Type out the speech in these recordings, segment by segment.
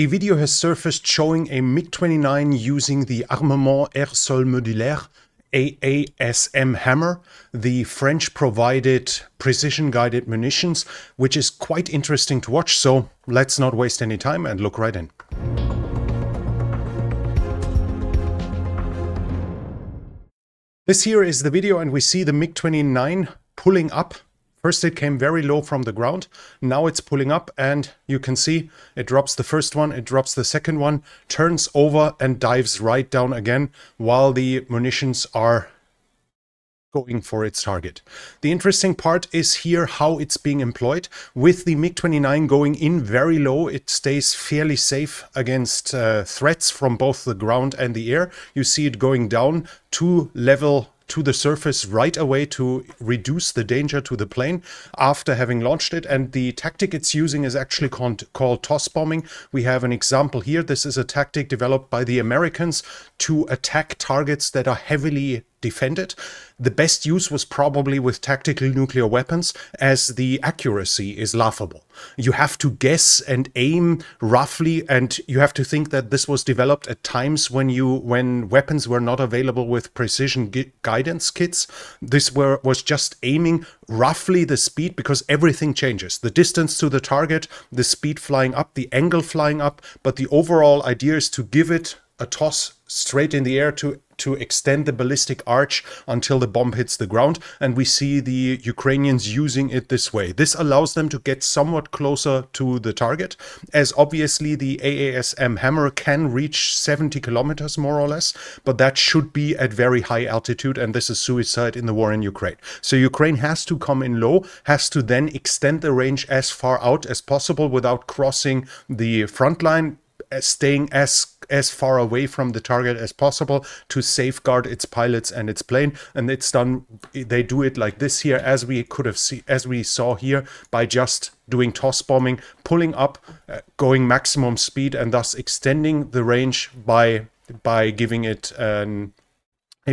A video has surfaced showing a MiG-29 using the Armement Air Sol Modulaire AASM hammer, the French-provided precision-guided munitions, which is quite interesting to watch, so let's not waste any time and look right in. This here is the video, and we see the MiG-29 pulling up. First it came very low from the ground, now it's pulling up, and you can see it drops the first one, it drops the second one, turns over and dives right down again while the munitions are going for its target. The interesting part is here how it's being employed. With the MiG-29 going in very low, it stays fairly safe against threats from both the ground and the air. You see it going down to level to the surface right away to reduce the danger to the plane after having launched it. And the tactic it's using is actually called toss bombing. We have an example here. This is a tactic developed by the Americans to attack targets that are heavily defended. The best use was probably with tactical nuclear weapons, as the accuracy is laughable. You have to guess and aim roughly, and you have to think that this was developed at times when weapons were not available with precision guidance kits. This was just aiming roughly the speed, because everything changes. The distance to the target, the speed flying up, the angle flying up, but the overall idea is to give it a toss straight in the air to extend the ballistic arch until the bomb hits the ground, and we see the Ukrainians using it this way. This allows them to get somewhat closer to the target, as obviously the AASM hammer can reach 70 kilometers more or less, but that should be at very high altitude, and this is suicide in the war in Ukraine. So Ukraine has to come in low, has to then extend the range as far out as possible without crossing the front line, staying as far away from the target as possible to safeguard its pilots and its plane. And it's done, they do it like this here, as we saw here, by just doing toss bombing, pulling up, going maximum speed, and thus extending the range by giving it a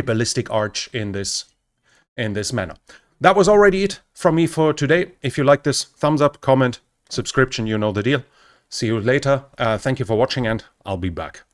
ballistic arch in this manner. That was already it from me for today. If you like this, thumbs up, comment, subscription, you know the deal. See you later. Thank you for watching, and I'll be back.